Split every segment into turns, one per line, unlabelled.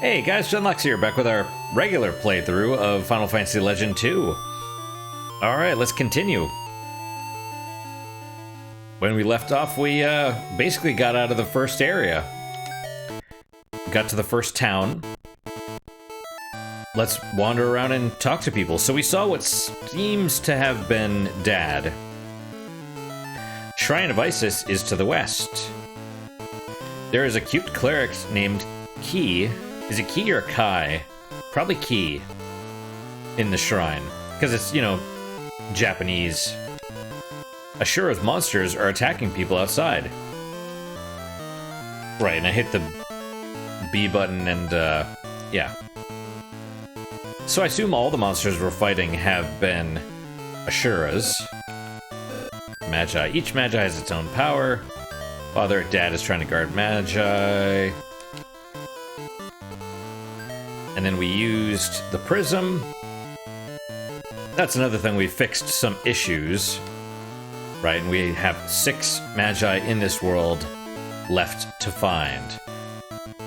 Hey guys, Genlux here, back with our regular playthrough of Final Fantasy Legend 2. Alright, let's continue. When we left off, we basically got out of the first area. Got to the first town. Let's wander around and talk to people. So we saw what seems to have been Dad. Shrine of Isis is to the west. There is a cute cleric named Ki. Is it Ki or Kai? Probably Ki. In the shrine. Because it's, you know, Japanese. Ashura's monsters are attacking people outside. Right, and I hit the B button and, yeah. So I assume all the monsters we're fighting have been Ashura's. Magi. Each Magi has its own power. Father, Dad is trying to guard Magi. And then we used the prism. That's another thing, we fixed some issues. Right, and we have 6 Magi in this world left to find.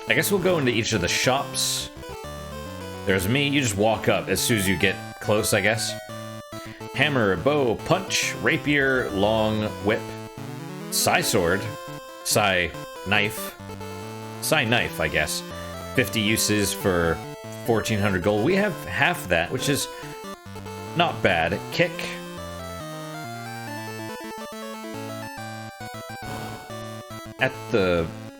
I guess we'll go into each of the shops. There's me, you just walk up as soon as you get close, I guess. Hammer, bow, punch, rapier, long whip, Sai sword, Sai knife, I guess. 50 uses for 1,400 gold. We have half that, which is not bad. Kick.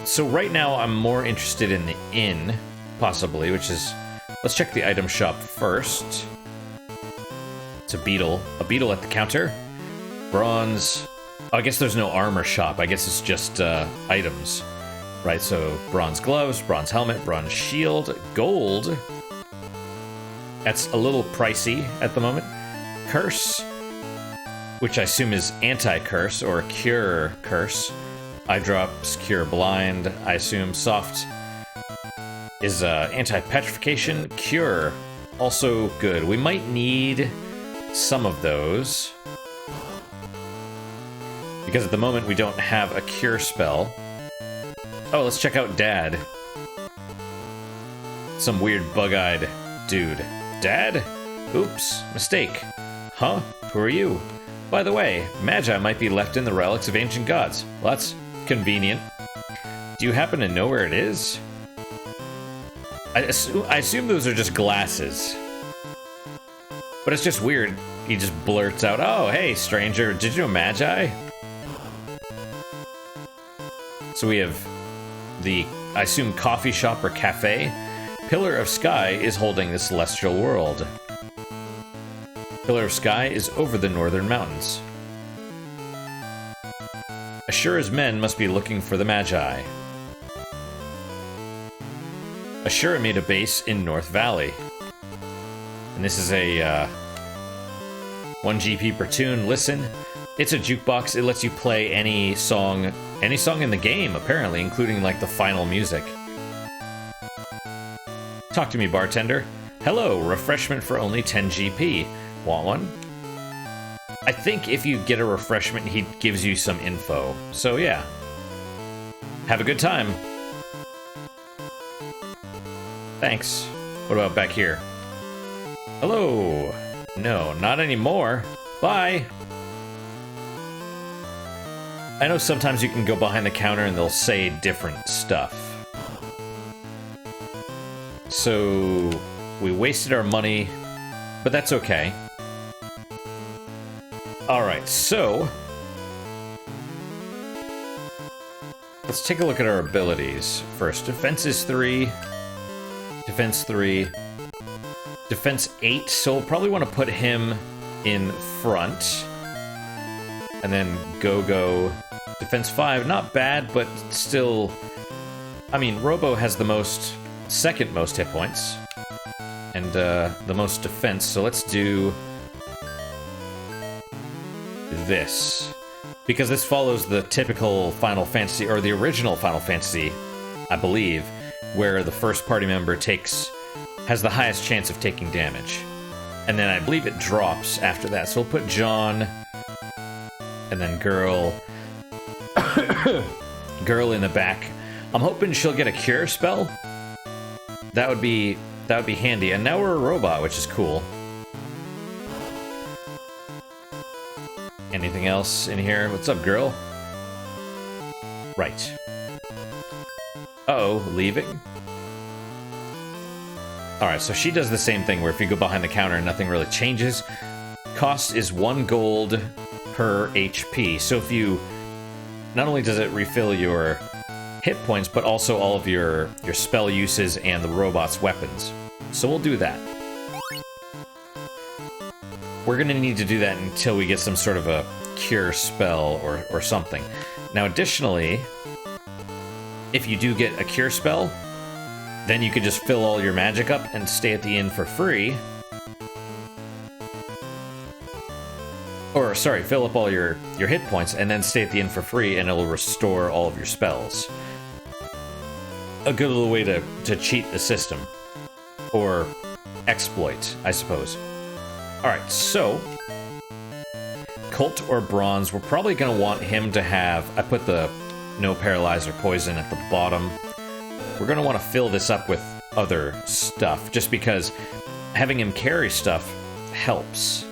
So right now I'm more interested in the inn, possibly, which is, let's check the item shop first. It's a beetle at the counter. Bronze, oh, I guess there's no armor shop, I guess it's just items. Right, so bronze gloves, bronze helmet, bronze shield, gold. That's a little pricey at the moment. Curse, which I assume is anti-curse or cure curse. Eye drops, cure blind. I assume soft is anti-petrification. Cure, also good. We might need some of those. Because at the moment we don't have a cure spell. Oh, let's check out Dad. Some weird bug-eyed dude. Dad? Oops, mistake. Huh? Who are you? By the way, Magi might be left in the relics of ancient gods. Well, that's convenient. Do you happen to know where it is? I assume those are just glasses. But it's just weird. He just blurts out, oh, hey, stranger, did you know Magi? So we have the, I assume, coffee shop or cafe. Pillar of Sky is holding the celestial world. Pillar of Sky is over the northern mountains. Ashura's men must be looking for the Magi. Ashura made a base in North Valley. And this is a 1 GP per tune. Listen, it's a jukebox. It lets you play any song in the game, apparently, including like the final music. Talk to me, bartender. Hello, refreshment for only 10 GP. Want one? I think if you get a refreshment, he gives you some info. So yeah. Have a good time. Thanks. What about back here? Hello. No, not anymore. Bye. I know sometimes you can go behind the counter and they'll say different stuff. So we wasted our money, but that's okay. Alright, so let's take a look at our abilities. First, defense is 3, defense 3, defense 8, so we'll probably want to put him in front. And then Go-Go, defense 5, not bad, but still, I mean, Robo has the second most hit points, and the most defense, so let's do this. Because this follows the typical Final Fantasy, or the original Final Fantasy, I believe, where the first party member has the highest chance of taking damage. And then I believe it drops after that, so we'll put John, and then Girl in the back. I'm hoping she'll get a cure spell. That would be handy. And now we're a robot, which is cool. Anything else in here? What's up, girl? Right. Uh-oh, leaving? Alright, so she does the same thing, where if you go behind the counter, nothing really changes. Cost is 1 gold per HP. So if you... Not only does it refill your hit points, but also all of your spell uses and the robot's weapons. So we'll do that. We're going to need to do that until we get some sort of a cure spell or something. Now, additionally, if you do get a cure spell, then you can just fill all your magic up and stay at the inn for free. Or, sorry, fill up all your hit points and then stay at the inn for free, and it'll restore all of your spells. A good little way to cheat the system. Or exploit, I suppose. Alright, so... Colt or Bronze, we're probably going to want him to have... I put the no paralyze or poison at the bottom. We're going to want to fill this up with other stuff, just because having him carry stuff helps.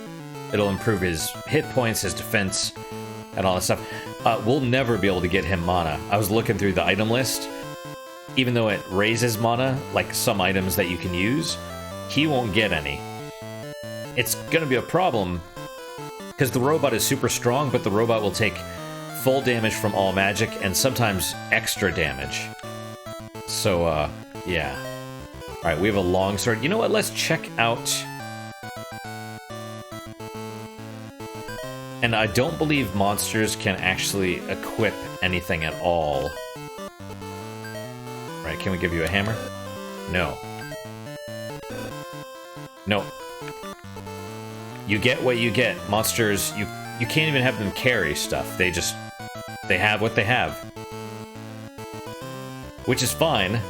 It'll improve his hit points, his defense, and all that stuff. We'll never be able to get him mana. I was looking through the item list. Even though it raises mana, like some items that you can use, he won't get any. It's going to be a problem, because the robot is super strong, but the robot will take full damage from all magic, and sometimes extra damage. So, yeah. Alright, we have a longsword. You know what, let's check out... And I don't believe monsters can actually equip anything at all. Right, can we give you a hammer? No. No. You get what you get. Monsters, you can't even have them carry stuff. They have what they have. Which is fine.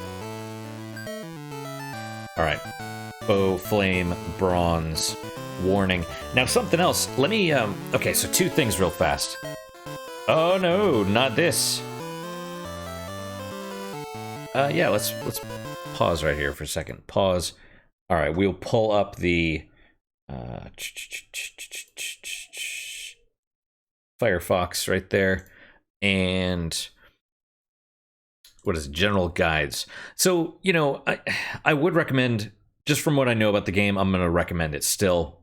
Alright. Bow, flame, bronze, warning. Now something else. Let me, okay, so 2 things real fast. Oh no, not this. Yeah, let's pause right here for a second. Pause. Alright, we'll pull up the... Firefox right there. And... What is it? General guides. So, you know, I would recommend, just from what I know about the game, I'm going to recommend it still.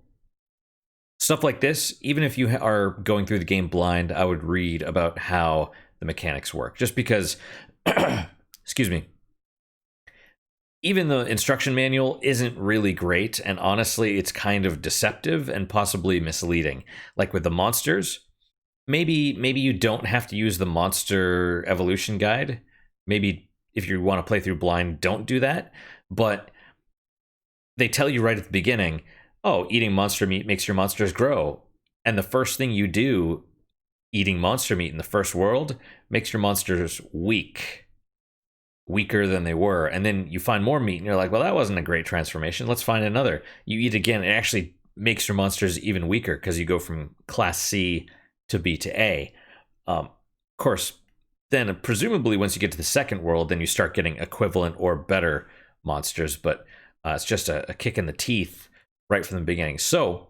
Stuff like this, even if you are going through the game blind, I would read about how the mechanics work. Just because, excuse me, even the instruction manual isn't really great, and honestly, it's kind of deceptive and possibly misleading. Like with the monsters, maybe you don't have to use the monster evolution guide. Maybe if you want to play through blind, don't do that. But they tell you right at the beginning, oh, eating monster meat makes your monsters grow. And the first thing you do, eating monster meat in the first world, makes your monsters weak. Weaker than they were. And then you find more meat and you're like, well, that wasn't a great transformation. Let's find another. You eat again, it actually makes your monsters even weaker because you go from class C to B to A. Of course, then presumably once you get to the second world, then you start getting equivalent or better monsters, but it's just a kick in the teeth right from the beginning. So,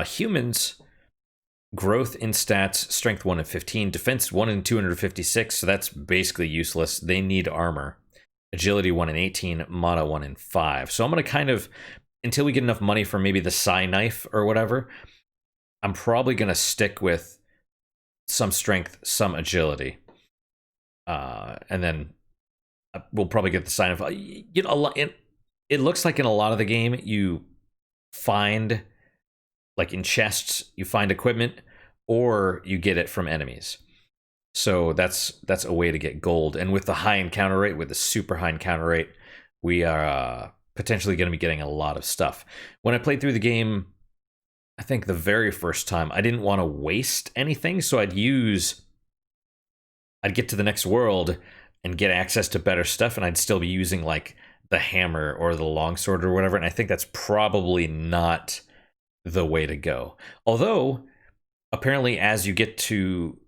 humans, growth in stats, strength 1 in 15, defense 1 in 256, so that's basically useless. They need armor. Agility 1 in 18, mana 1 in 5. So I'm going to kind of, until we get enough money for maybe the Psi Knife or whatever, I'm probably going to stick with some strength, some agility. And then we'll probably get the Psi Knife. You know, it looks like in a lot of the game, you find, like in chests, you find equipment, or you get it from enemies. So that's a way to get gold. And with the high encounter rate, with the super high encounter rate, we are potentially going to be getting a lot of stuff. When I played through the game, I think the very first time, I didn't want to waste anything, so I'd get to the next world and get access to better stuff, and I'd still be using like the hammer or the longsword or whatever, and I think that's probably not the way to go. Although, apparently as you get to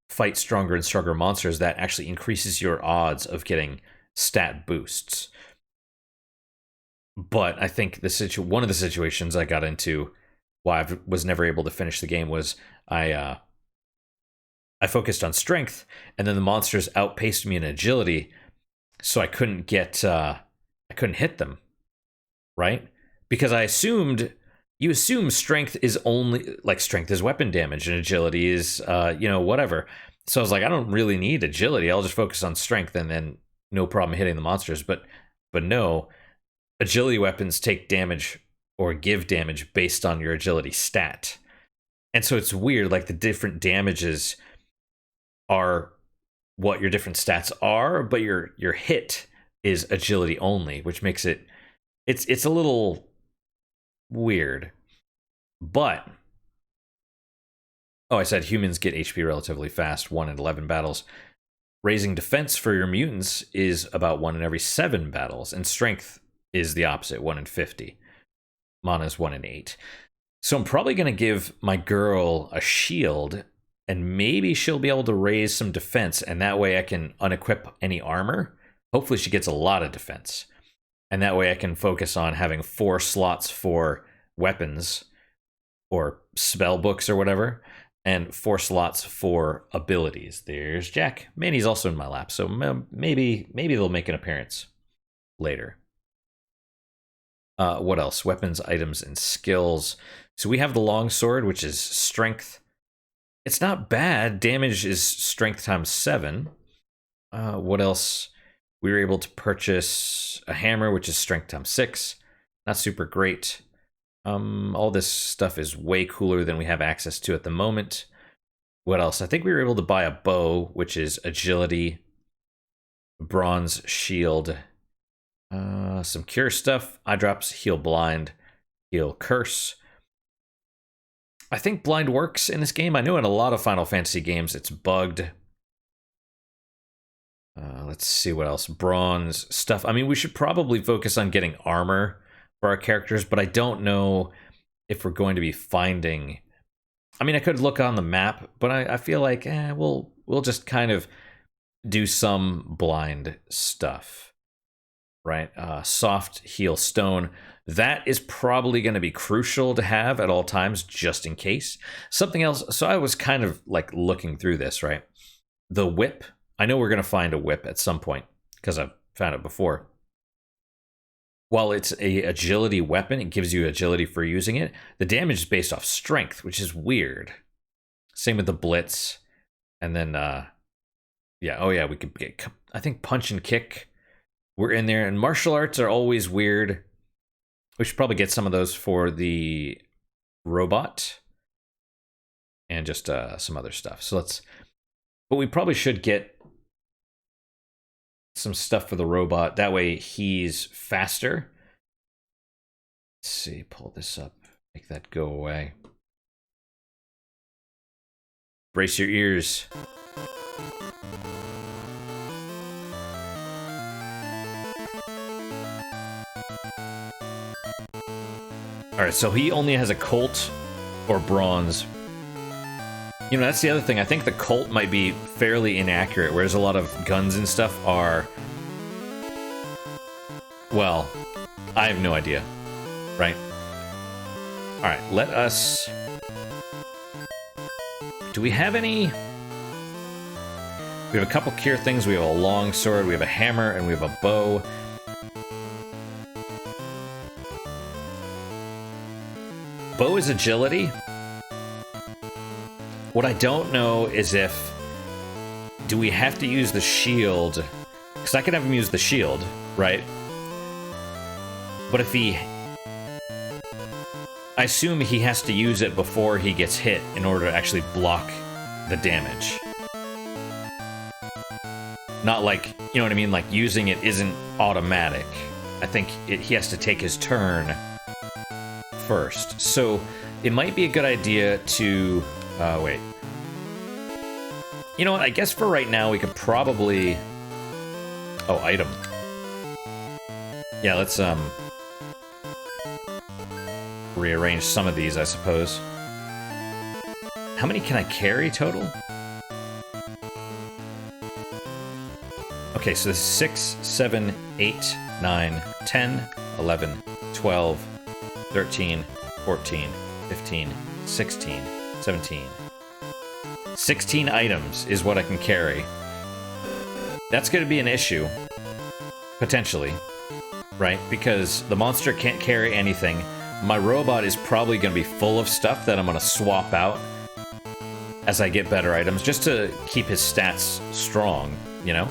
fight stronger and stronger monsters, that actually increases your odds of getting stat boosts. But I think one of the situations I got into why I was never able to finish the game was I focused on strength, and then the monsters outpaced me in agility, so I couldn't hit them, right? Because you assume strength is only, like, strength is weapon damage and agility is whatever. So I was like, I don't really need agility. I'll just focus on strength and then no problem hitting the monsters. But no, agility weapons take damage or give damage based on your agility stat. And so it's weird, like the different damages are what your different stats are, but your hit is agility only, which makes it's a little weird. But I said humans get HP relatively fast, 1 in 11 battles. Raising defense for your mutants is about 1 in every 7 battles, and strength is the opposite, 1 in 50. Mana is 1 in 8. So I'm probably going to give my girl a shield, and maybe she'll be able to raise some defense, and that way I can unequip any armor. Hopefully she gets a lot of defense. And that way I can focus on having 4 slots for weapons or spell books or whatever, and 4 slots for abilities. There's Jack. Manny's also in my lap, so maybe they'll make an appearance later. What else? Weapons, items, and skills. So we have the longsword, which is strength. It's not bad. Damage is strength times 7. What else? We were able to purchase a hammer, which is strength times 6. Not super great. All this stuff is way cooler than we have access to at the moment. What else? I think we were able to buy a bow, which is agility, bronze shield, some cure stuff, eye drops, heal blind, heal curse. I think blind works in this game. I know in a lot of Final Fantasy games it's bugged. Let's see what else. Bronze stuff. I mean, we should probably focus on getting armor for our characters, but I don't know if we're going to be finding... I mean, I could look on the map, but I feel like we'll just kind of do some blind stuff, right? Soft heal stone. That is probably going to be crucial to have at all times, just in case. Something else. So I was kind of like looking through this, right? The whip. I know we're going to find a whip at some point because I've found it before. While it's a agility weapon, it gives you agility for using it. The damage is based off strength, which is weird. Same with the blitz. And then, we could get, I think, punch and kick. We're in there. And martial arts are always weird. We should probably get some of those for the robot. And just some other stuff. But we probably should get some stuff for the robot. That way he's faster. Let's see, pull this up. Make that go away. Brace your ears. Alright, so he only has a Colt or bronze. You know, that's the other thing. I think the Colt might be fairly inaccurate, whereas a lot of guns and stuff are... Well, I have no idea, right? Alright, let us... Do we have any... We have a couple cure things. We have a long sword, we have a hammer, and we have a bow. Bow is agility. What I don't know is do we have to use the shield? Because I could have him use the shield, right? But if I assume he has to use it before he gets hit in order to actually block the damage. Not like, you know what I mean? Like, using it isn't automatic. I think he has to take his turn first. So it might be a good idea to... wait. You know what? I guess for right now, we could probably... Oh, item. Yeah, let's, rearrange some of these, I suppose. How many can I carry total? Okay, so this is 6, 7, 8, 9, 10, 11, 12, 13, 14, 15, 16, 17. 16 items is what I can carry. That's going to be an issue, potentially, right? Because the monster can't carry anything. My robot is probably going to be full of stuff that I'm going to swap out as I get better items, just to keep his stats strong, you know?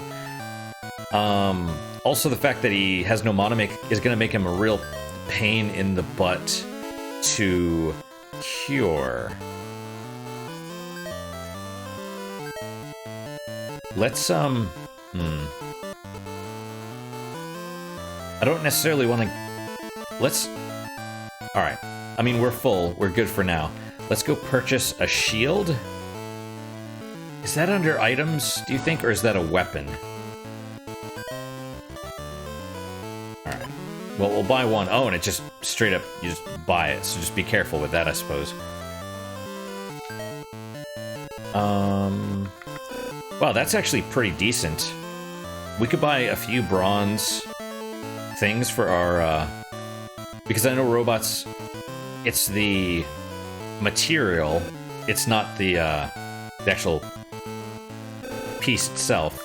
Also, the fact that he has no mana is going to make him a real pain in the butt to cure. Let's, I don't necessarily want to... Let's... Alright. I mean, we're full. We're good for now. Let's go purchase a shield. Is that under items, do you think, or is that a weapon? Alright. Well, we'll buy one. Oh, and it just straight up, you just buy it. So just be careful with that, I suppose. Wow, that's actually pretty decent. We could buy a few bronze things for our, because I know robots, it's the material, it's not the actual piece itself.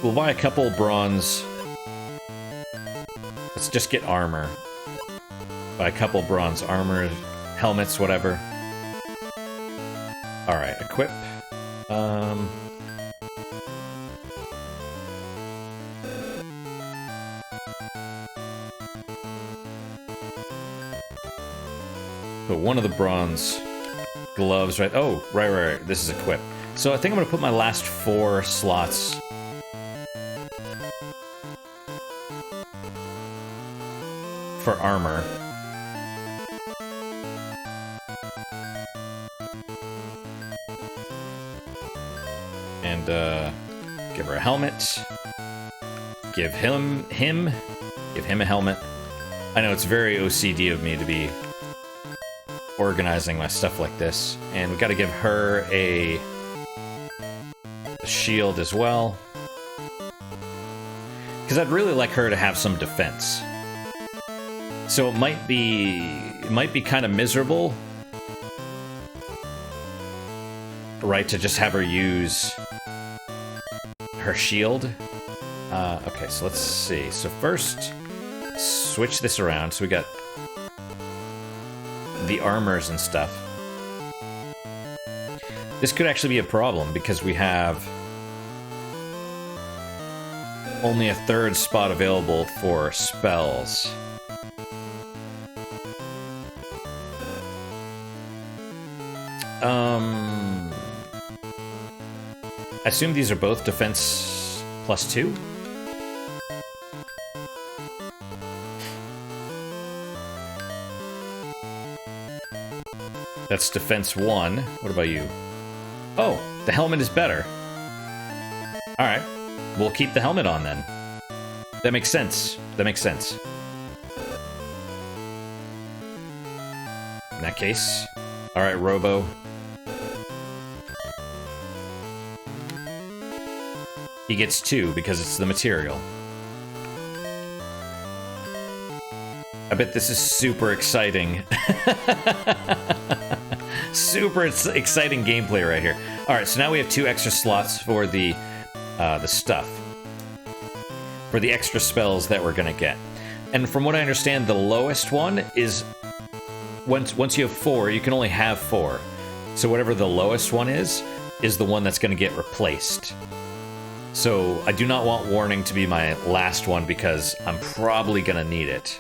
We'll buy a couple bronze. Let's just get armor. Buy a couple bronze armor, helmets, whatever. Alright, equip. Put one of the bronze gloves, right? Oh, right. This is equip. So I think I'm going to put my last 4 slots for armor. And give her a helmet. Give him a helmet. I know it's very OCD of me to be organizing my stuff like this. And we got to give her a shield as well. Because I'd really like her to have some defense. So it might be kind of miserable, right, to just have her use her shield. Okay, so let's see. So first, switch this around. So we got the armors and stuff. This could actually be a problem because we have only a 3rd spot available for spells. I assume these are both defense +2? That's defense 1. What about you? Oh, the helmet is better. Alright, we'll keep the helmet on then. That makes sense. That makes sense. In that case, alright, Robo. He gets 2 because it's the material. I bet this is super exciting. Super exciting gameplay right here. Alright, so now we have 2 extra slots for the stuff. For the extra spells that we're gonna get. And from what I understand, the lowest one is... Once you have 4, you can only have 4. So whatever the lowest one is the one that's gonna get replaced. So I do not want Warning to be my last one because I'm probably gonna need it.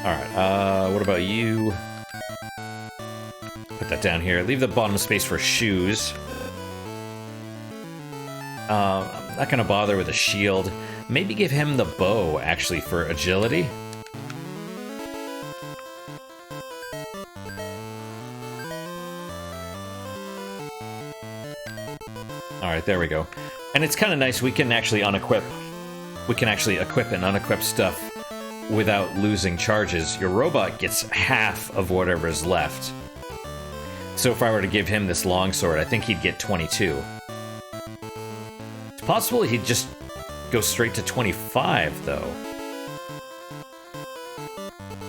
Alright, what about you? Put that down here. Leave the bottom space for shoes. I'm not gonna bother with a shield. Maybe give him the bow, actually, for agility. Alright, there we go. And it's kind of nice, we can actually unequip. We can actually equip and unequip stuff without losing charges, your robot gets half of whatever is left. So if I were to give him this longsword, I think he'd get 22. It's possible he'd just go straight to 25, though.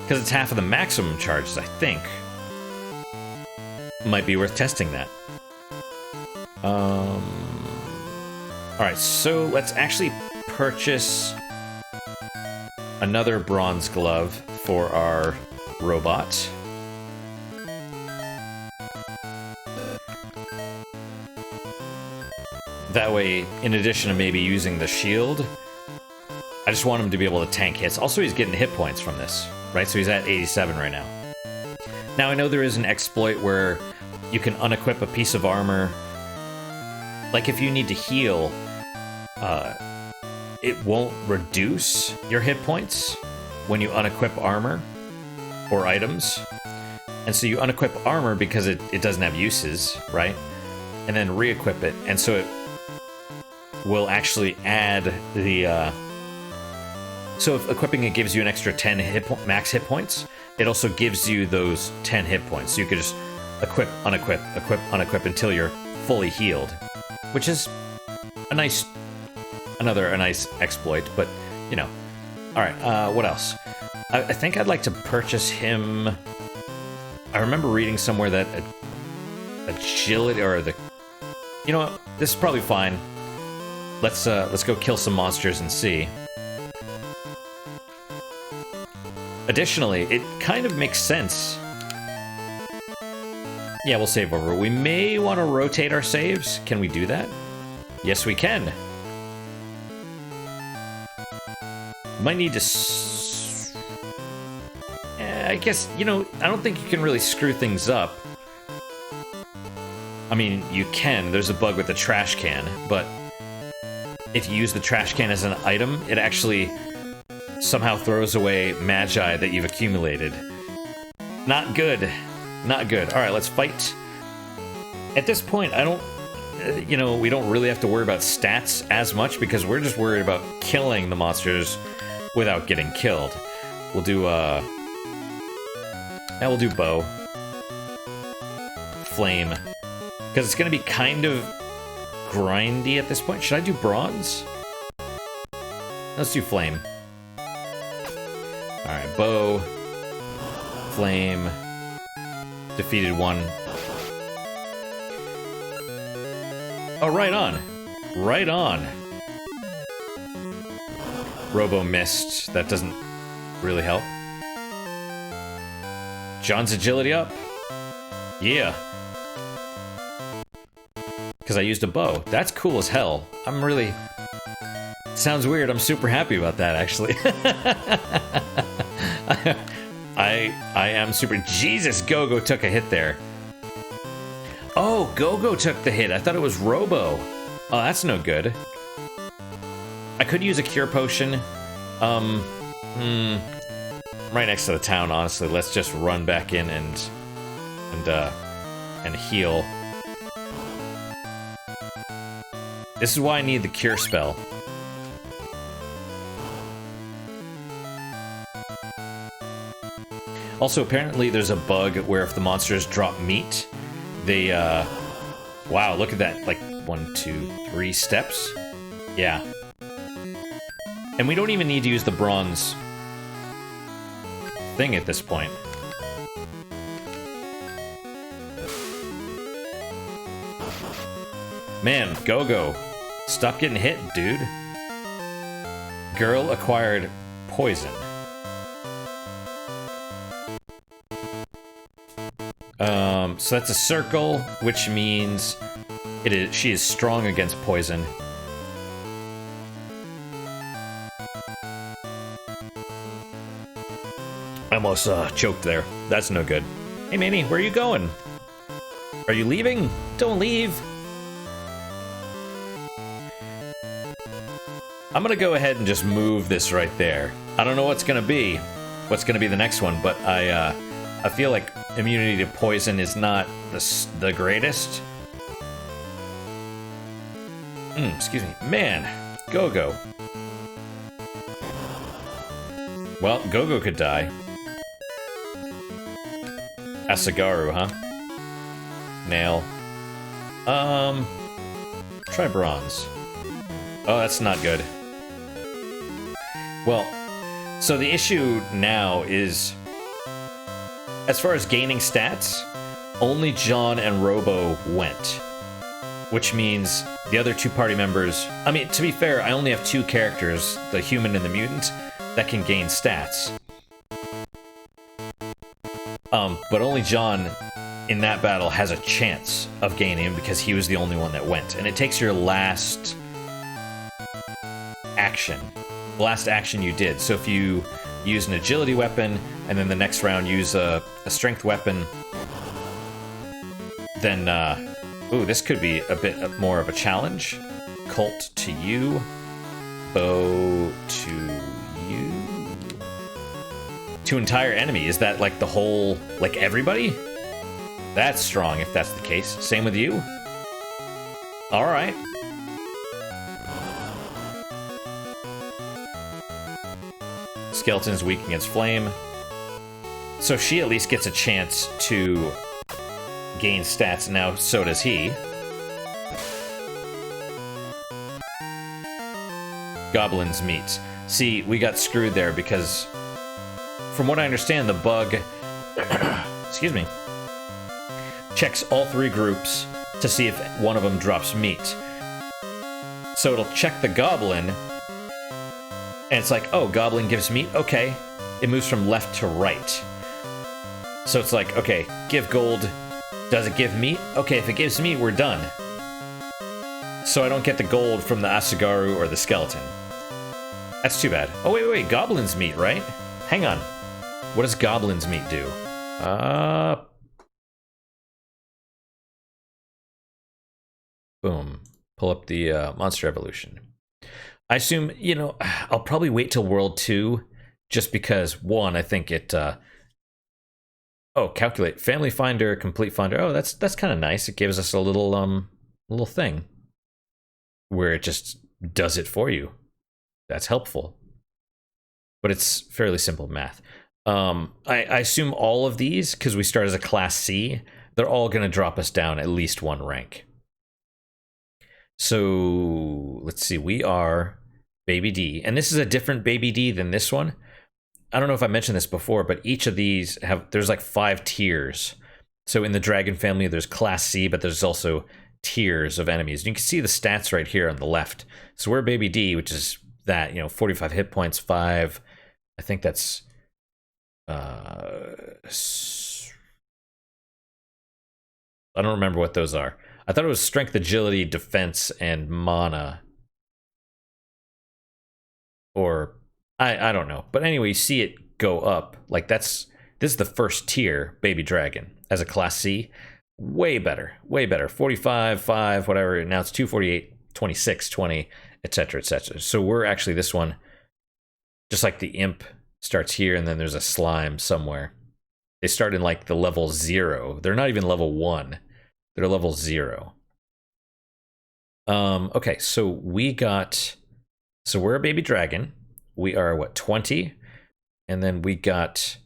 Because it's half of the maximum charges, I think. Might be worth testing that. Alright, so let's actually purchase another bronze glove for our robot. That way, in addition to maybe using the shield, I just want him to be able to tank hits. Also, he's getting hit points from this, right? So he's at 87 right now. Now, I know there is an exploit where you can unequip a piece of armor. Like, if you need to heal, it won't reduce your hit points when you unequip armor or items. And so you unequip armor because it doesn't have uses, right? And then re-equip it. And so it will actually add the... So if equipping it gives you an extra 10 max hit points, it also gives you those 10 hit points. So you could just equip, unequip until you're fully healed. Which is a nice... a nice exploit, but, you know. Alright, what else? I think I'd like to purchase him... I remember reading somewhere that agility, or the... You know what? This is probably fine. Let's go kill some monsters and see. Additionally, it kind of makes sense. Yeah, we'll save over. We may want to rotate our saves. Can we do that? Yes, we can. Might need to... I guess, you know, I don't think you can really screw things up. I mean, you can. There's a bug with the trash can, but if you use the trash can as an item, it actually somehow throws away magi that you've accumulated. Not good. Not good. Alright, let's fight. At this point, I don't... you know, we don't really have to worry about stats as much because we're just worried about killing the monsters without getting killed. We'll do, yeah, we'll do bow. Flame. Because it's going to be kind of grindy at this point. Should I do bronze? Let's do flame. Alright, bow. Flame. Defeated one. Oh, right on. Right on. Robo missed. That doesn't really help. John's agility up. Yeah. Because I used a bow. That's cool as hell. I'm really... Sounds weird. I'm super happy about that, actually. I am super... Jesus, Go-Go took a hit there. Oh, Go-Go took the hit. I thought it was Robo. Oh, that's no good. I could use a cure potion. Right next to the town, honestly. Let's just run back in and heal. This is why I need the cure spell. Also, apparently there's a bug where if the monsters drop meat, they, wow, look at that. Like, 1, 2, 3 steps? Yeah. And we don't even need to use the bronze thing at this point. Man, Go-Go. Stop getting hit, dude. Girl acquired poison. So that's a circle, which means she is strong against poison. I almost choked there. That's no good. Hey, Manny, where are you going? Are you leaving? Don't leave. I'm gonna go ahead and just move this right there. I don't know what's gonna be the next one, but I feel like immunity to poison is not the greatest. Excuse me. Man, Go-Go. Well, Gogo could die. Asagaru, huh? Nail. Try bronze. Oh, that's not good. Well, so the issue now is, as far as gaining stats, only John and Robo went. Which means the other two party members... I mean, to be fair, I only have two characters, the human and the mutant, that can gain stats. But only John, in that battle, has a chance of gaining because he was the only one that went. And it takes your last action. The last action you did. So if you use an agility weapon, and then the next round use a strength weapon, then, ooh, this could be a bit more of a challenge. Colt to you. Bow to you. To entire enemy. Is that like the whole, like everybody? That's strong if that's the case. Same with you? Alright. Skeleton's weak against flame. So she at least gets a chance to gain stats. Now, so does he. Goblin's meat. See, we got screwed there because, from what I understand, the bug, excuse me, checks all three groups to see if one of them drops meat. So it'll check the goblin, and it's like, oh, goblin gives meat? Okay. It moves from left to right. So it's like, okay, give gold. Does it give meat? Okay, if it gives meat, we're done. So I don't get the gold from the Asagaru or the skeleton. That's too bad. Oh, wait, goblin's meat, right? Hang on. What does goblin's meat do? Boom. Pull up the monster evolution. I assume, you know, I'll probably wait till World 2, just because, one, I think it... oh, calculate. Family Finder, Complete Finder. Oh, that's kind of nice. It gives us a little thing where it just does it for you. That's helpful. But it's fairly simple math. I assume all of these, because we start as a Class C, they're all going to drop us down at least one rank. So, let's see. We are Baby D. And this is a different Baby D than this one. I don't know if I mentioned this before, but each of these there's like 5 tiers. So in the Dragon family, there's Class C, but there's also tiers of enemies. And you can see the stats right here on the left. So we're Baby D, which is that, you know, 45 hit points, 5. I think that's... I don't remember what those are. I thought it was strength, agility, defense, and mana. Or... I don't know. But anyway, you see it go up. Like this is the first tier Baby Dragon as a Class C. Way better. Way better. 45, 5, whatever. Now it's 248, 26, 20, etc., etc. So we're actually this one, just like the Imp starts here and then there's a slime somewhere. They start in like the level 0. They're not even level 1. They're level 0. Okay, so we got... So we're a Baby Dragon. We are, what, 20? And then we got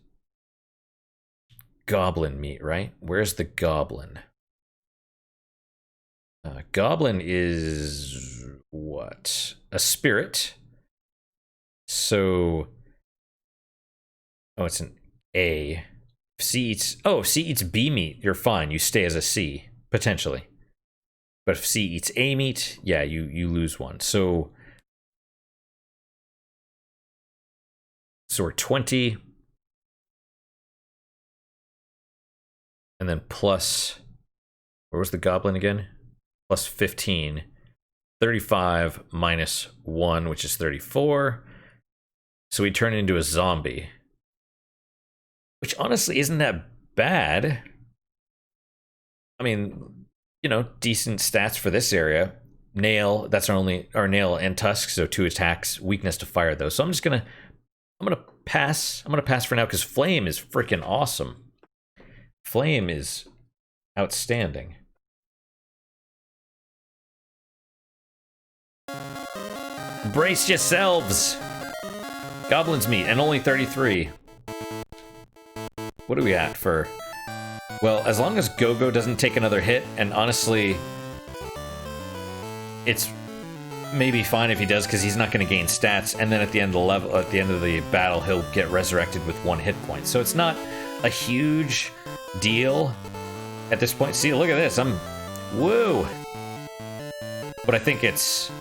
goblin meat, right? Where's the goblin? Goblin is, what? A spirit. So... Oh, it's an A. If C eats... Oh, if C eats B meat, you're fine. You stay as a C, potentially. But if C eats A meat, yeah, you lose one. So we're 20. And then plus... Where was the goblin again? Plus 15. 35 minus 1, which is 34. So we turn into a zombie. Which honestly isn't that bad. I mean, you know, decent stats for this area. Nail, that's our nail and tusk, so 2 attacks, weakness to fire though. So I'm gonna pass. I'm gonna pass for now because flame is freaking awesome. Flame is outstanding. Brace yourselves. Goblin's meat, and only 33. What are we at for... Well, as long as Go-Go doesn't take another hit, and honestly... It's maybe fine if he does, because he's not going to gain stats, and then at the end of the level, at the end of the battle, he'll get resurrected with 1 hit point. So it's not a huge deal at this point. See, look at this. Woo! But I think it's...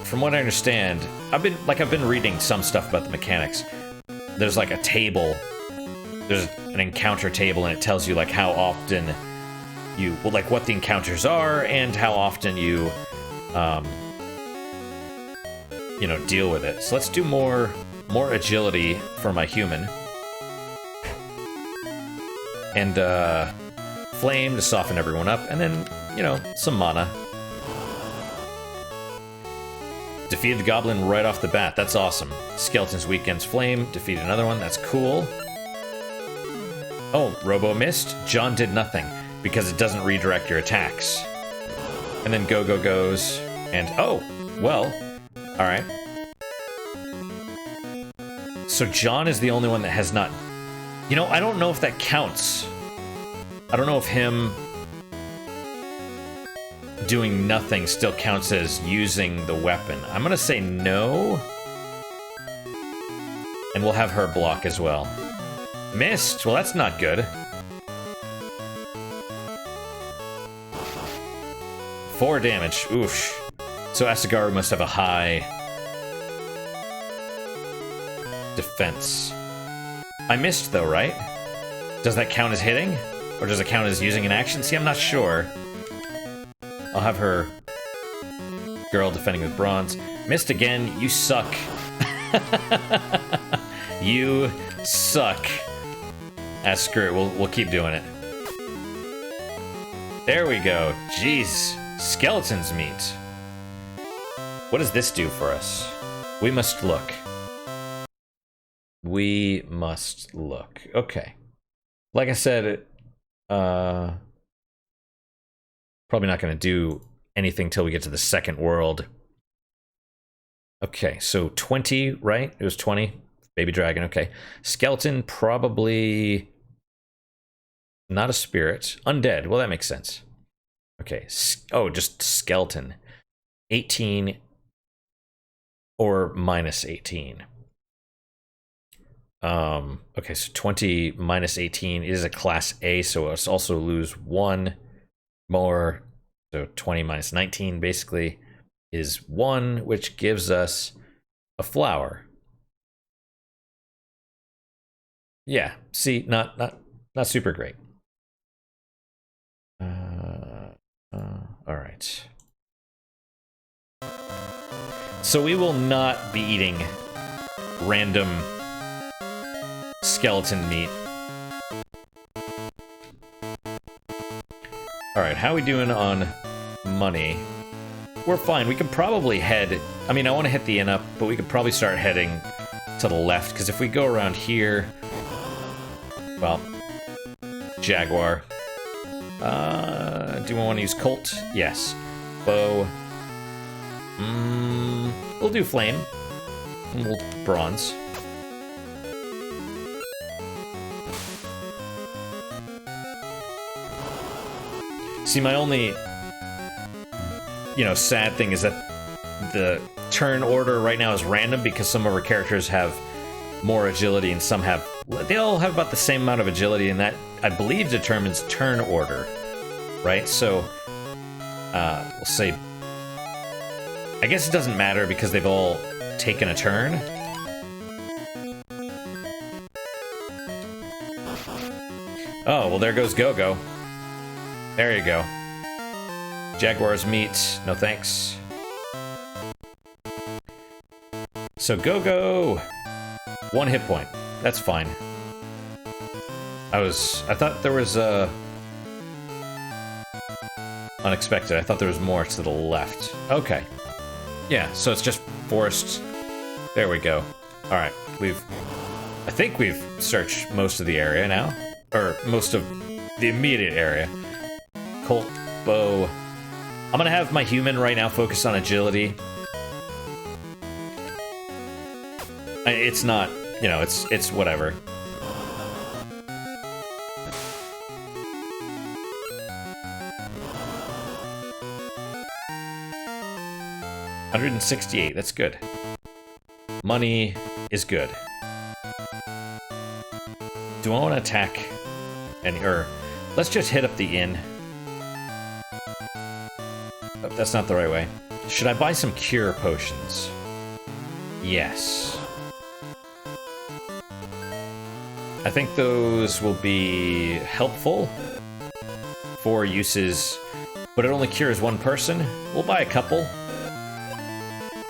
From what I understand, I've been reading some stuff about the mechanics. There's like a table. There's an encounter table, and it tells you like how often you... Well, like what the encounters are, and how often you... you know, deal with it. So let's do more agility for my human. And, flame to soften everyone up, and then, you know, some mana. Defeated the goblin right off the bat. That's awesome. Skeleton's weak against flame. Defeated another one. That's cool. Oh, Robo missed. John did nothing, because it doesn't redirect your attacks. And then Go-Go goes, and oh, well, alright. So John is the only one that has not... You know, I don't know if that counts. I don't know if him doing nothing still counts as using the weapon. I'm gonna say no. And we'll have her block as well. Missed! Well, that's not good. 4 damage. Oof. So Asagaru must have a high defense. I missed though, right? Does that count as hitting? Or does it count as using an action? See, I'm not sure. I'll have her girl defending with bronze. Missed again. You suck. You suck. Screw it. We'll keep doing it. There we go. Jeez. Skeleton's meat. What does this do for us? We must look. We must look. Okay. Like I said, probably not going to do anything till we get to the second world. Okay, so 20, right? It was 20. Baby dragon, okay. Skeleton, probably not a spirit. Undead, well, that makes sense. Okay, oh, just skeleton. 18 or minus 18. Okay, so 20 minus 18 is a class A, so us also lose 1 more. So 20 minus 19 basically is 1, which gives us a flower. Yeah, see, not super great. All right. So we will not be eating random skeleton meat. Alright, how are we doing on money? We're fine. We could probably head... I mean, I want to hit the inn up, but we could probably start heading to the left, because if we go around here... Well... Jaguar. Do we want to use Colt? Yes. Bow. We'll do Flame. And we'll Bronze. See, my only, you know, sad thing is that the turn order right now is random because some of our characters have more agility and some have... They all have about the same amount of agility, and that, I believe, determines turn order, right? So, we'll say... I guess it doesn't matter because they've all taken a turn. Oh, well, there goes Go-Go. There you go. Jaguar's meat. No thanks. So Go-Go! 1 hit point. That's fine. I thought there was unexpected. I thought there was more to the left. Okay. Yeah, so it's just forest. There we go. Alright, I think we've searched most of the area now. Or most of the immediate area. Colt, bow. I'm gonna have my human right now focus on agility. It's not, you know, it's whatever. $168, that's good. Money is good. Do I want to attack any, or let's just hit up the inn. Oh, that's not the right way. Should I buy some cure potions? Yes. I think those will be helpful for uses, but it only cures one person. We'll buy a couple.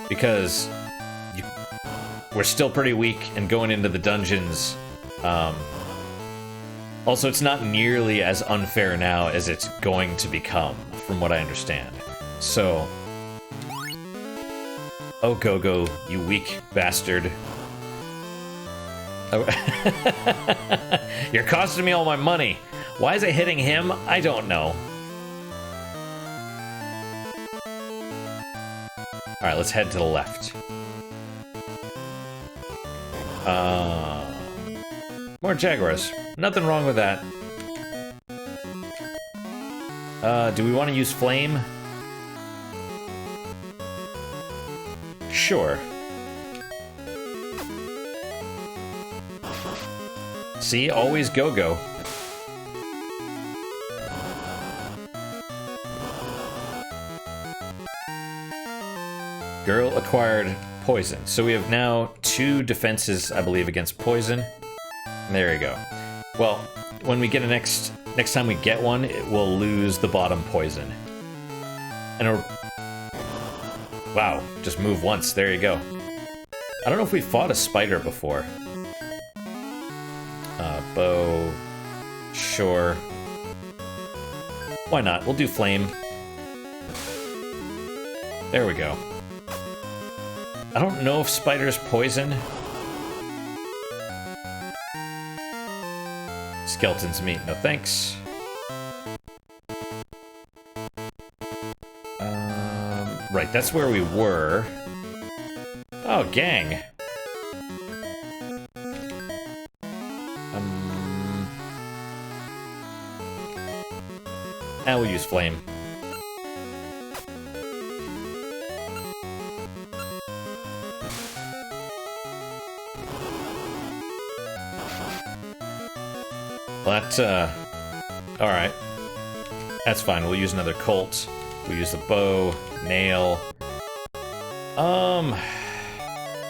Because we're still pretty weak, and going into the dungeons. Also, it's not nearly as unfair now as it's going to become, from what I understand. So, oh Go-Go, you weak bastard. Oh. You're costing me all my money. Why is it hitting him? I don't know. Alright, let's head to the left. More jaguars. Nothing wrong with that. Do we want to use flame? Sure. See, always go-go. Girl acquired poison. So we have now 2 defenses, I believe, against poison. There you go. Well, when we get next time we get one, it will lose the bottom poison. And wow, just move once. There you go. I don't know if we fought a spider before. Bow. Sure. Why not? We'll do flame. There we go. I don't know if spiders poison. Skeleton's meat, no thanks. Right, that's where we were. Oh, gang. We'll use flame. That, alright. That's fine, we'll use another colt. We'll use the bow, nail.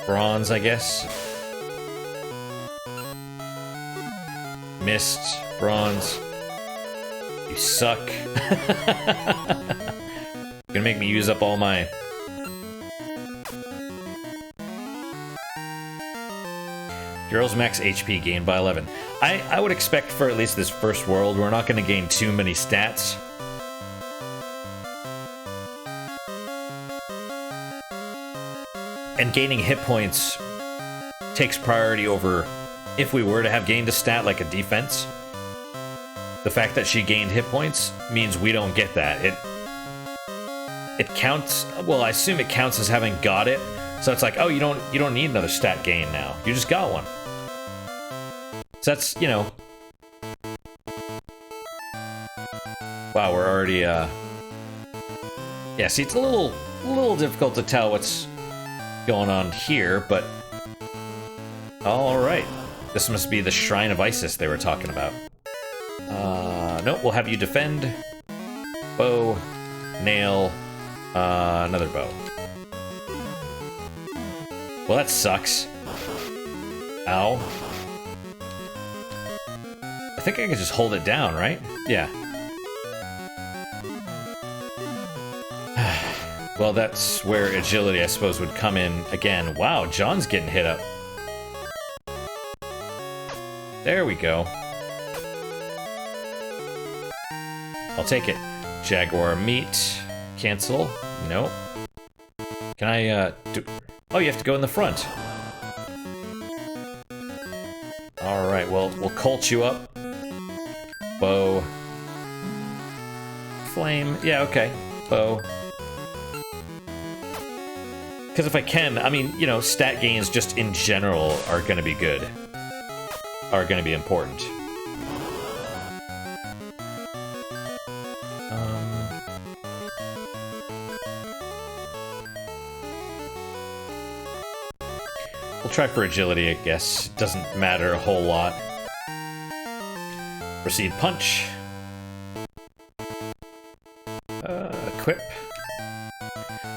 Bronze, I guess. Mist, bronze. You suck. Gonna make me use up all my... Girls max HP gained by 11. I would expect for at least this first world, we're not going to gain too many stats. And gaining hit points takes priority over if we were to have gained a stat like a defense. The fact that she gained hit points means we don't get that. It counts, well, I assume it counts as having got it. So it's like, oh, you don't need another stat gain now. You just got one. So that's, you know. Wow, we're already yeah, see, it's a little difficult to tell what's going on here, but all right. This must be the Shrine of Isis they were talking about. Nope, we'll have you defend. Bow, nail, another bow. Well, that sucks. Ow. I think I can just hold it down, right? Yeah. Well, that's where agility, I suppose, would come in again. Wow, John's getting hit up. There we go. I'll take it. Jaguar meat. Cancel. Nope. Can I, do... Oh, you have to go in the front. Alright, well, we'll colt you up. Bow. Flame. Yeah, okay. Bow. Because if I can, I mean, you know, stat gains just in general are going to be good. Are going to be important. We'll try for agility, I guess. Doesn't matter a whole lot. Proceed punch. Equip.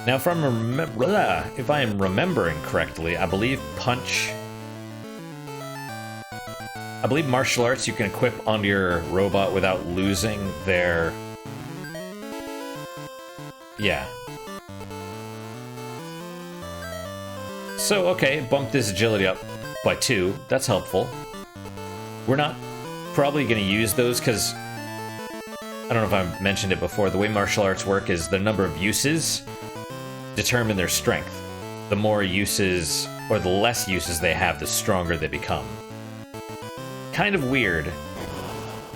Now, if I am remembering correctly, I believe martial arts you can equip onto your robot without losing their... Yeah. So, okay, bump this agility up by 2. That's helpful. We're not probably going to use those because... I don't know if I mentioned it before. The way martial arts work is the number of uses determine their strength. The more uses, or the less uses they have, the stronger they become. Kind of weird,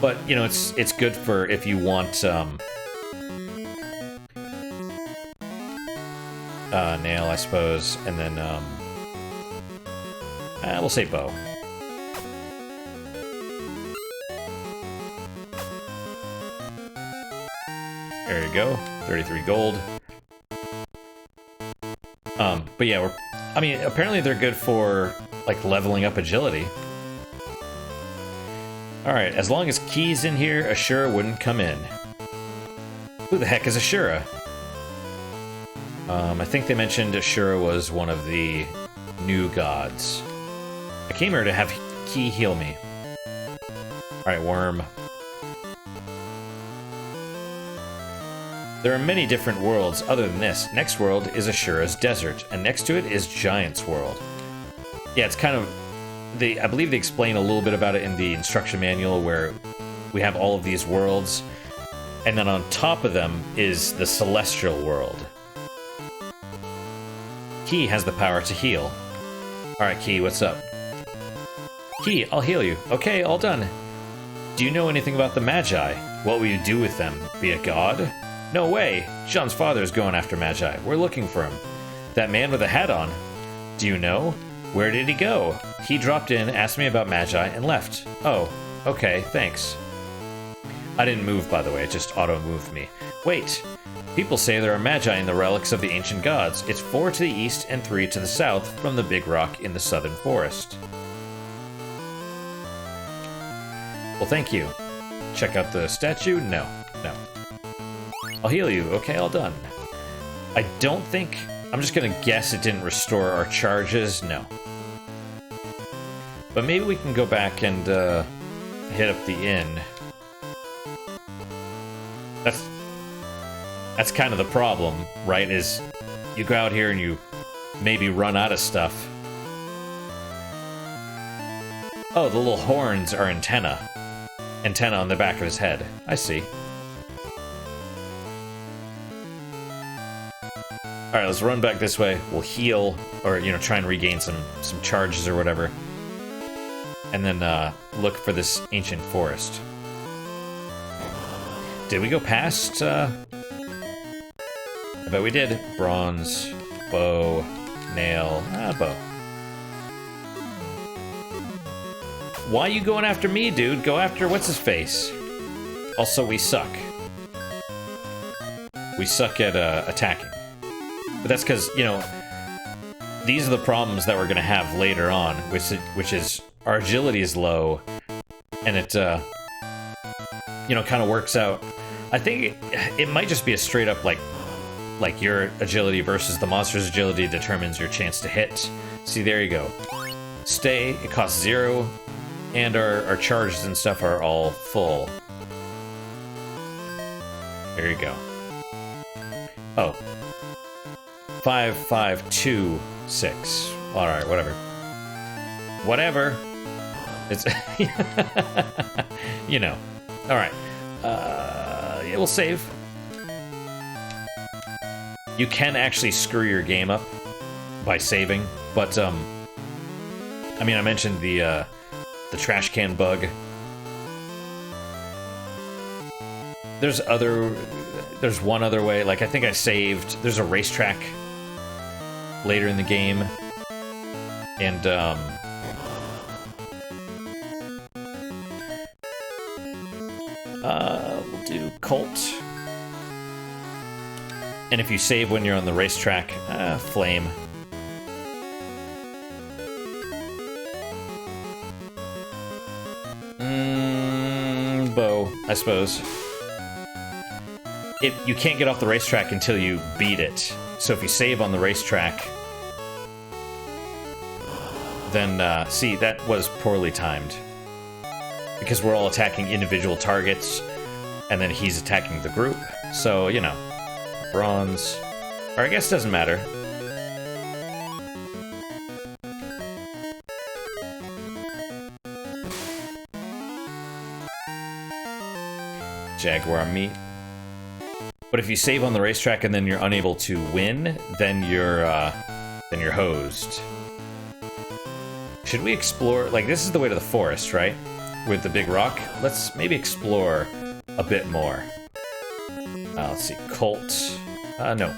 but, you know, it's good for if you want, nail, I suppose, and then, we'll say bow. There you go, 33 gold. But yeah, I mean, apparently they're good for, like, leveling up agility. Alright, as long as Key's in here, Ashura wouldn't come in. Who the heck is Ashura? I think they mentioned Ashura was one of the new gods. I came here to have Key heal me. Alright, worm. There are many different worlds other than this. Next world is Ashura's desert, and next to it is Giant's world. Yeah, it's kind of... I believe they explain a little bit about it in the instruction manual, where we have all of these worlds, and then on top of them is the celestial world. Key has the power to heal. Alright, Key, what's up? Key, I'll heal you. Okay, all done. Do you know anything about the Magi? What will you do with them? Be a god? No way! John's father is going after Magi. We're looking for him. That man with a hat on. Do you know? Where did he go? He dropped in, asked me about Magi, and left. Oh, okay, thanks. I didn't move, by the way, it just auto-moved me. Wait! People say there are Magi in the relics of the ancient gods. It's 4 to the east and 3 to the south from the big rock in the southern forest. Well, thank you. Check out the statue? No. No. I'll heal you. Okay, all done. I don't think... I'm just gonna guess it didn't restore our charges. No. But maybe we can go back and hit up the inn. That's kind of the problem, right? Is you go out here and you maybe run out of stuff. Oh, the little horns are antenna. Antenna on the back of his head. I see. Alright, let's run back this way. We'll heal, or, you know, try and regain some charges or whatever. And then, look for this ancient forest. Did we go past, I bet we did. Bronze, bow, nail, bow. Why you going after me, dude? Go after what's-his-face. Also, we suck. We suck at, attacking. But that's because, you know, these are the problems that we're going to have later on, which is our agility is low, and it, you know, kind of works out. I think it might just be a straight up, like your agility versus the monster's agility determines your chance to hit. See, there you go. Stay, it costs 0, and our charges and stuff are all full. There you go. Oh. 5, 5, 2, 6. Alright, whatever. Whatever. It's... you know. Alright. Yeah, we'll save. You can actually screw your game up by saving, but, I mean, I mentioned the trash can bug. There's one other way, like, I think I saved... There's a racetrack later in the game. And, we'll do Colt. And if you save when you're on the racetrack, Flame. Bow, I suppose. You can't get off the racetrack until you beat it. So if you save on the racetrack, then, see, that was poorly timed. Because we're all attacking individual targets, and then he's attacking the group. So, you know, bronze. Or I guess it doesn't matter. Jaguar meat. But if you save on the racetrack and then you're unable to win, then you're hosed. Should we explore? Like, this is the way to the forest, right? With the big rock. Let's maybe explore a bit more. Let's see. Colt. No.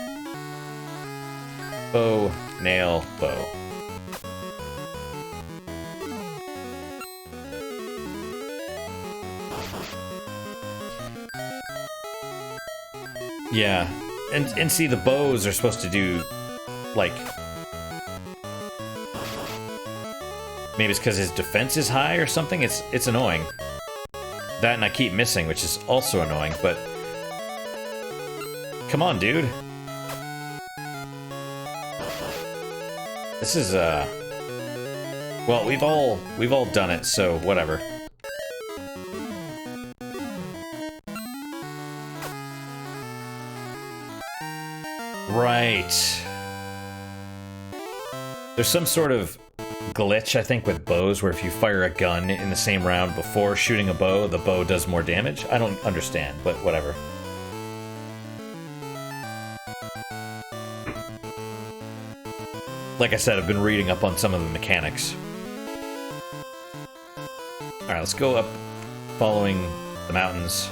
Bow, nail, bow. Yeah, and see, the bows are supposed to do, like, maybe it's because his defense is high or something. It's annoying. That, and I keep missing, which is also annoying. But come on, dude. This is well, we've all done it, so whatever. Right. There's some sort of glitch, I think, with bows, where if you fire a gun in the same round before shooting a bow, the bow does more damage. I don't understand, but whatever. Like I said, I've been reading up on some of the mechanics. Alright, let's go up following the mountains.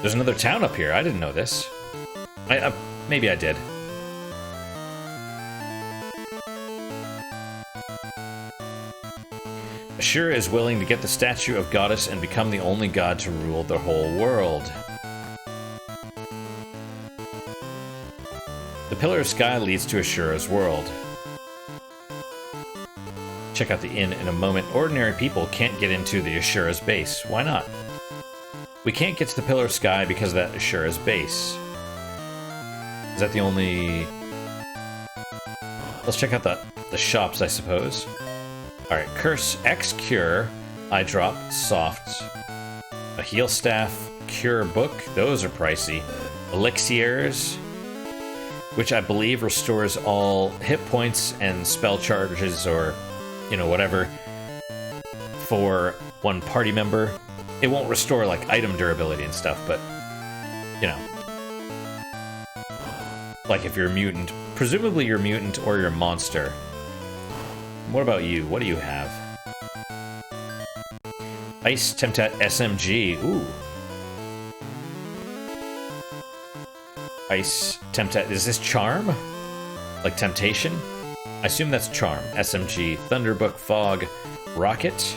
There's another town up here. I didn't know this. Maybe I did. Ashura is willing to get the statue of goddess and become the only god to rule the whole world. The Pillar of Sky leads to Ashura's world. Check out the inn in a moment. Ordinary people can't get into the Ashura's base. Why not? We can't get to the Pillar of Sky because of that Ashura's base. Is that the only... Let's check out the shops, I suppose. Alright, Curse, X Cure, Eye Drop, Soft, a Heal Staff, Cure Book, those are pricey. Elixirs, which I believe restores all hit points and spell charges or, you know, whatever, for one party member. It won't restore, like, item durability and stuff, but, you know. Like if you're a mutant. Presumably you're a mutant or you're a monster. What about you? What do you have? Ice Temptat SMG. Ooh. Ice Temptat. Is this Charm? Like Temptation? I assume that's Charm. SMG. Thunderbook. Fog. Rocket.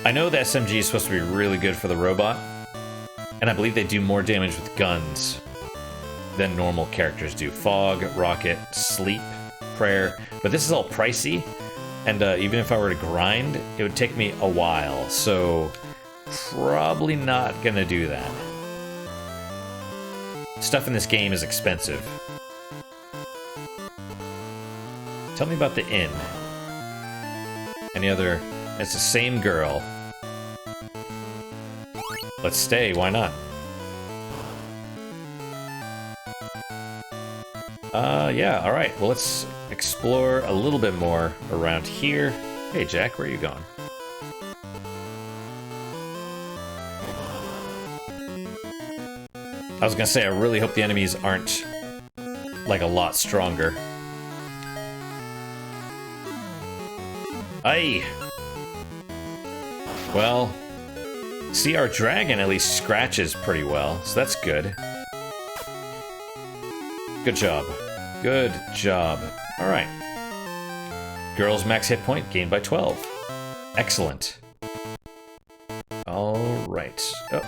I know the SMG is supposed to be really good for the robot. And I believe they do more damage with guns than normal characters do. Fog, Rocket, Sleep, Prayer. But this is all pricey. And even if I were to grind, it would take me a while. So, probably not gonna do that. Stuff in this game is expensive. Tell me about the inn. Any other... It's the same girl. Let's stay, why not? Yeah, alright. Well, let's explore a little bit more around here. Hey, Jack, where are you going? I was gonna say, I really hope the enemies aren't, like, a lot stronger. Aye! Well... See, our dragon at least scratches pretty well, so that's good. Good job. Good job. All right. Girl's max hit point gained by 12. Excellent. All right. Oh.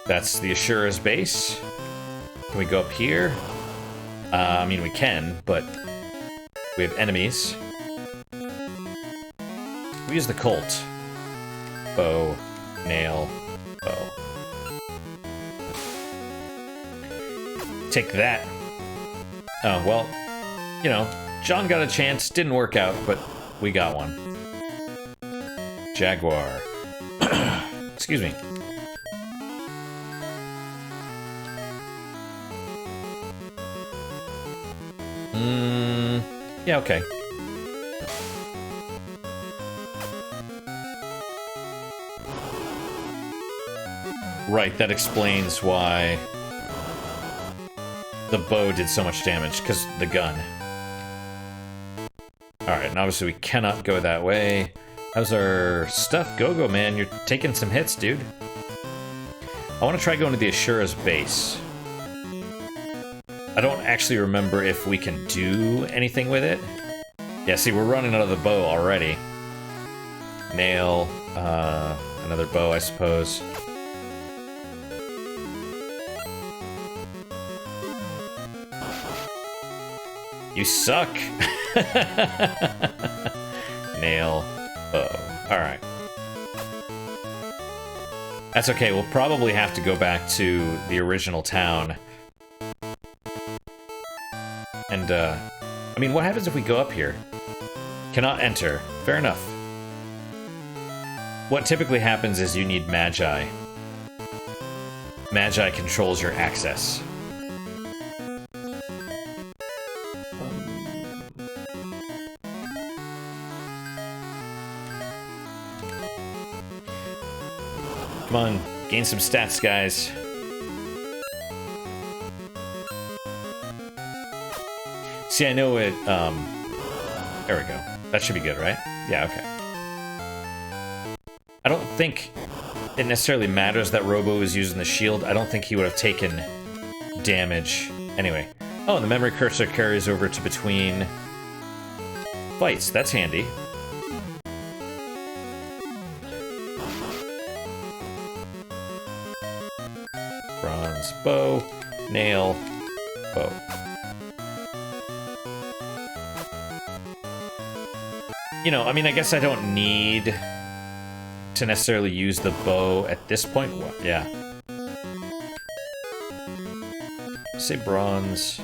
That's the Ashura's base. Can we go up here? I mean, we can, but we have enemies. We use the Colt. Bow, nail, bow. Take that. Oh, well, you know, John got a chance, didn't work out, but we got one. Jaguar. Excuse me. Yeah, okay. Right, that explains why the bow did so much damage, because the gun. Alright, and obviously we cannot go that way. How's our stuff? Go, man. You're taking some hits, dude. I want to try going to the Ashura's base. I don't actually remember if we can do anything with it. Yeah, see, we're running out of the bow already. Nail, another bow, I suppose. You suck! Nail, bow. Alright. That's okay, we'll probably have to go back to the original town. And, I mean, what happens if we go up here? Cannot enter. Fair enough. What typically happens is you need Magi. Magi controls your access. Come on, gain some stats, guys. See, I know it, there we go. That should be good, right? Yeah, okay. I don't think it necessarily matters that Robo is using the shield. I don't think he would have taken damage. Anyway. Oh, and the memory cursor carries over to between fights. That's handy. Bronze bow, nail, bow. You know, I mean, I guess I don't need to necessarily use the bow at this point. What? Yeah. Say bronze.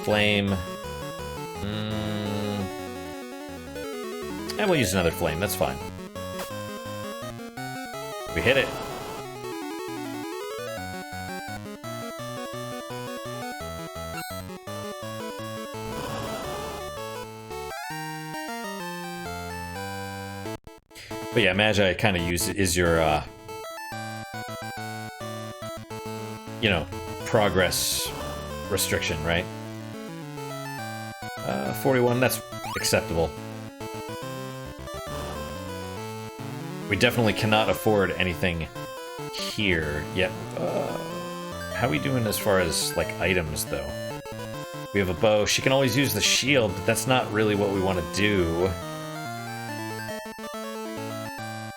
Flame. And we'll use another flame, that's fine. We hit it. But yeah, Magi kind of is your, you know, progress restriction, right? 41, that's acceptable. We definitely cannot afford anything here yet. How are we doing as far as, like, items, though? We have a bow. She can always use the shield, but that's not really what we want to do.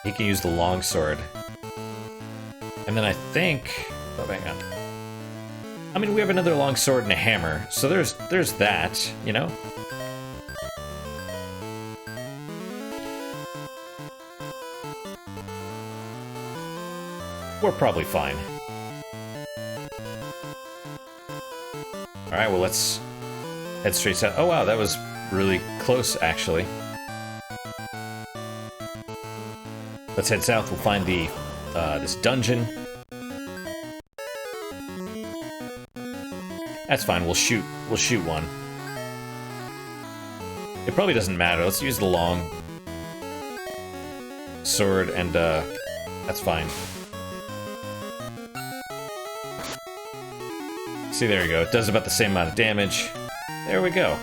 He can use the longsword. And then I think... Oh, hang on. I mean, we have another longsword and a hammer, so there's that, you know? We're probably fine. Alright, well, let's head straight south. Oh, wow, that was really close, actually. Let's head south. We'll find the this dungeon. That's fine. We'll shoot one. It probably doesn't matter. Let's use the long sword, and that's fine. See, there you go. It does about the same amount of damage. There we go.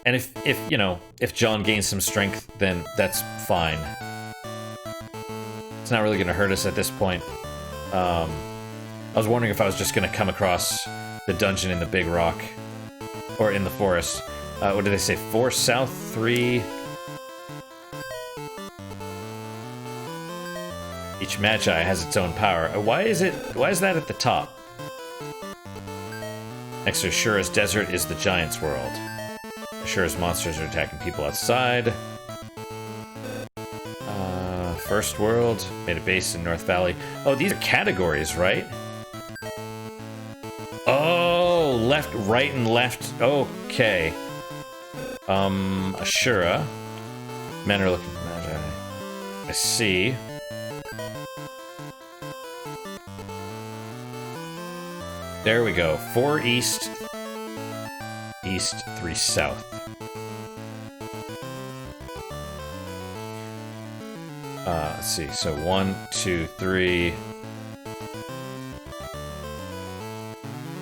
And if you know, if John gains some strength, then that's fine. It's not really going to hurt us at this point. I was wondering if I was just going to come across the dungeon in the big rock. Or in the forest. What did they say? 4 south, 3... Each magi has its own power. Why is that at the top? Next to Ashura's desert is the Giants' world. Ashura's monsters are attacking people outside. First world, made a base in North Valley. Oh, these are categories, right? Oh, left, right, and left. Okay. Ashura. Men are looking for magi. I see. There we go. 4 east, 3 south. Let's see. So 1, 2, 3.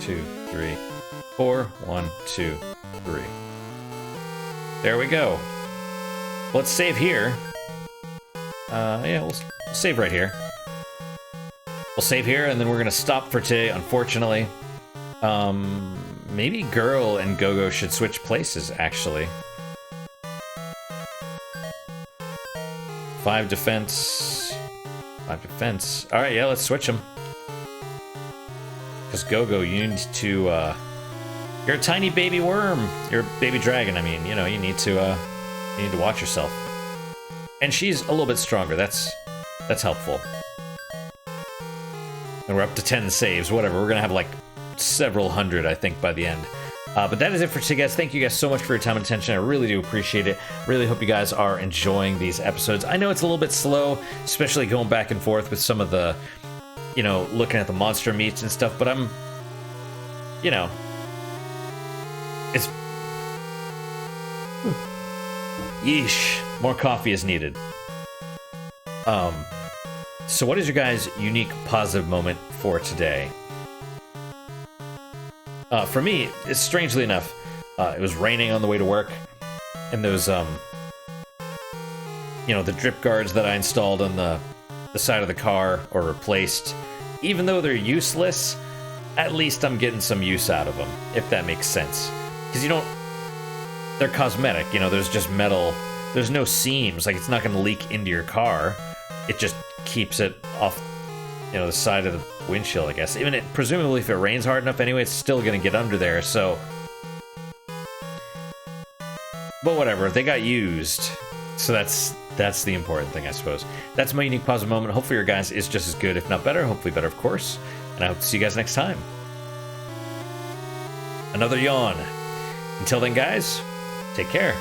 2, 3, 4. 1, 2, 3. There we go. Let's save here. Yeah, we'll save right here. We'll save here, and then we're gonna stop for today, unfortunately. Maybe Girl and Gogo should switch places, actually. 5 defense. 5 defense. Alright, yeah, let's switch them. Because Gogo, you need to, you're a tiny baby worm. You're a baby dragon, I mean, you know, you need to watch yourself. And she's a little bit stronger, that's helpful. And we're up to 10 saves, whatever. We're gonna have like several hundred, I think, by the end. But that is it for today, guys. Thank you guys so much for your time and attention. I really do appreciate it. Really hope you guys are enjoying these episodes. I know it's a little bit slow, especially going back and forth with some of the, you know, looking at the monster meats and stuff, but I'm, you know, it's... Yeesh. More coffee is needed. So what is your guys' unique positive moment for today? For me, it's strangely enough, it was raining on the way to work, and those, you know, the drip guards that I installed on the side of the car, or replaced, even though they're useless, at least I'm getting some use out of them, if that makes sense. Because you don't... They're cosmetic, you know, there's just metal, there's no seams, like it's not going to leak into your car, it just keeps it off, you know, the side of the windshield, I guess. Even presumably if it rains hard enough anyway, it's still gonna get under there, so... But whatever, they got used. So that's the important thing, I suppose. That's my unique positive moment. Hopefully your guys is just as good, if not better. Hopefully better, of course. And I hope to see you guys next time. Another yawn. Until then, guys, take care.